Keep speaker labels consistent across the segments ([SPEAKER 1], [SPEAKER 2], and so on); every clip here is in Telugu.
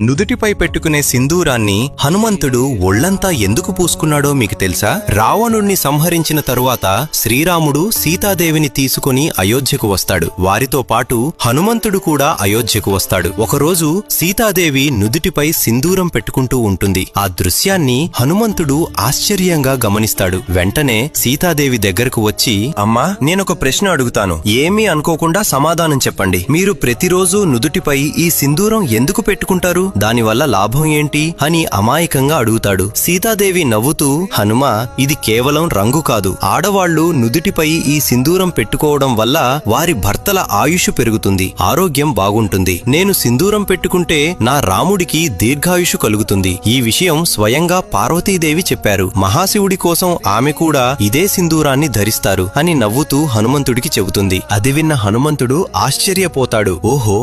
[SPEAKER 1] నుదుటిపై పెట్టుకునే సింధూరాన్ని హనుమంతుడు ఒళ్లంతా ఎందుకు పూసుకున్నాడో మీకు తెలుసా? రావణుణ్ణి సంహరించిన తరువాత శ్రీరాముడు సీతాదేవిని తీసుకుని అయోధ్యకు వస్తాడు. వారితో పాటు హనుమంతుడు కూడా అయోధ్యకు వస్తాడు. ఒకరోజు సీతాదేవి నుదుటిపై సింధూరం పెట్టుకుంటూ ఉంటుంది. ఆ దృశ్యాన్ని హనుమంతుడు ఆశ్చర్యంగా గమనిస్తాడు. వెంటనే సీతాదేవి దగ్గరకు వచ్చి, అమ్మా, నేనొక ప్రశ్న అడుగుతాను, ఏమీ అనుకోకుండా సమాధానం చెప్పండి. మీరు ప్రతిరోజు నుదుటిపై ఈ సింధూరం ఎందుకు పెట్టుకుంటారు? దానివల్ల లాభం ఏంటి అని అమాయకంగా అడుగుతాడు. సీతాదేవి నవ్వుతూ, హనుమా, ఇది కేవలం రంగు కాదు. ఆడవాళ్లు నుదుటిపై ఈ సింధూరం పెట్టుకోవడం వల్ల వారి భర్తల ఆయుష్ పెరుగుతుంది, ఆరోగ్యం బాగుంటుంది. నేను సింధూరం పెట్టుకుంటే నా రాముడికి దీర్ఘాయుషు కలుగుతుంది. ఈ విషయం స్వయంగా పార్వతీదేవి చెప్పారు. మహాశివుడి కోసం ఆమె కూడా ఇదే సింధూరాన్ని ధరిస్తారు అని నవ్వుతూ హనుమంతుడికి చెబుతుంది. అది విన్న హనుమంతుడు ఆశ్చర్యపోతాడు. ఓహో,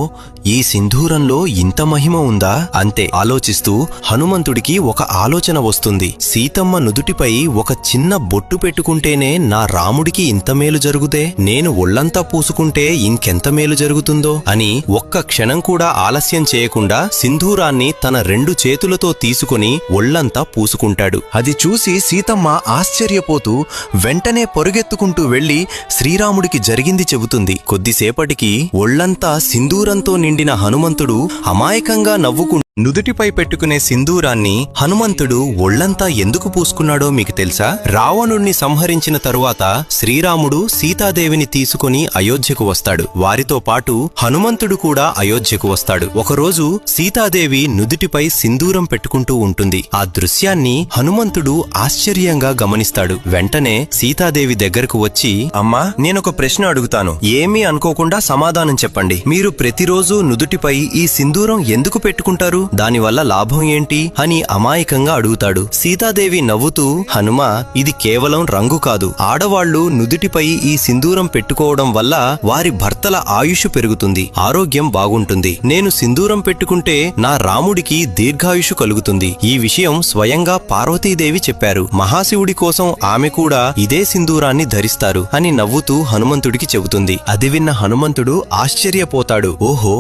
[SPEAKER 1] ఈ సింధూరంలో ఇంత మహిమ ఉందా? అంతే ఆలోచిస్తూ హనుమంతుడికి ఒక ఆలోచన వస్తుంది. సీతమ్మ నుదుటిపై ఒక చిన్న బొట్టు పెట్టుకుంటేనే నా రాముడికి ఇంత మేలు జరుగుతే, నేను ఒళ్లంతా పూసుకుంటే ఇంకెంత మేలు జరుగుతుందో అని ఒక్క క్షణం కూడా ఆలస్యం చేయకుండా సింధూరాన్ని తన 2 చేతులతో తీసుకుని ఒళ్లంతా పూసుకుంటాడు. అది చూసి సీతమ్మ ఆశ్చర్యపోతూ వెంటనే పొరుగెత్తుకుంటూ వెళ్లి శ్రీరాముడికి జరిగింది చెబుతుంది. కొద్దిసేపటికి ఒళ్లంతా సింధూరంతో నిండిన హనుమంతుడు అమాయకంగా నుదుటిపై పెట్టుకునే సింధూరాన్ని హనుమంతుడు ఒళ్లంతా ఎందుకు పూసుకున్నాడో మీకు తెలుసా? రావణుణ్ణి సంహరించిన తరువాత శ్రీరాముడు సీతాదేవిని తీసుకుని అయోధ్యకు వస్తాడు. వారితో పాటు హనుమంతుడు కూడా అయోధ్యకు వస్తాడు. ఒకరోజు సీతాదేవి నుదుటిపై సింధూరం పెట్టుకుంటూ ఉంటుంది. ఆ దృశ్యాన్ని హనుమంతుడు ఆశ్చర్యంగా గమనిస్తాడు. వెంటనే సీతాదేవి దగ్గరకు వచ్చి, అమ్మా, నేనొక ప్రశ్న అడుగుతాను, ఏమీ అనుకోకుండా సమాధానం చెప్పండి. మీరు ప్రతిరోజు నుదుటిపై ఈ సింధూరం ఎందుకు పెట్టుకుంటారు? దానివల్ల లాభం ఏంటి అని అమాయకంగా అడుగుతాడు. సీతాదేవి నవ్వుతూ, హనుమా, ఇది కేవలం రంగు కాదు. ఆడవాళ్లు నుదుటిపై ఈ సింధూరం పెట్టుకోవడం వల్ల వారి భర్తల ఆయుష్ పెరుగుతుంది, ఆరోగ్యం బాగుంటుంది. నేను సింధూరం పెట్టుకుంటే నా రాముడికి దీర్ఘాయుషు కలుగుతుంది. ఈ విషయం స్వయంగా పార్వతీదేవి చెప్పారు. మహాశివుడి కోసం ఆమె కూడా ఇదే సింధూరాన్ని ధరిస్తారు అని నవ్వుతూ హనుమంతుడికి చెబుతుంది. అది విన్న హనుమంతుడు ఆశ్చర్యపోతాడు. ఓహో,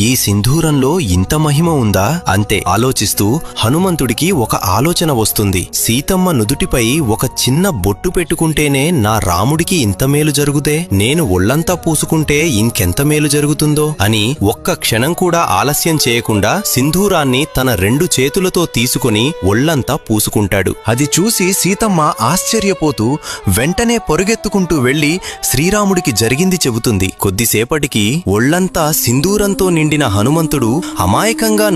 [SPEAKER 1] ఈ సింధూరంలో ఇంత మహిమ ఉందా? అంతే ఆలోచిస్తూ హనుమంతుడికి ఒక ఆలోచన వస్తుంది. సీతమ్మ నుదుటిపై ఒక చిన్న బొట్టు పెట్టుకుంటేనే నా రాముడికి ఇంత మేలు జరుగుతే, నేను ఒళ్లంతా పూసుకుంటే ఇంకెంత మేలు జరుగుతుందో అని ఒక్క క్షణం కూడా ఆలస్యం చేయకుండా సింధూరాన్ని తన 2 చేతులతో తీసుకుని ఒళ్లంతా పూసుకుంటాడు. అది చూసి సీతమ్మ ఆశ్చర్యపోతూ వెంటనే పొరుగెత్తుకుంటూ వెళ్లి శ్రీరాముడికి జరిగింది చెబుతుంది. కొద్దిసేపటికి ఒళ్లంతా సింధూరంతో నిండిన హనుమంతుడు అమాయకంగా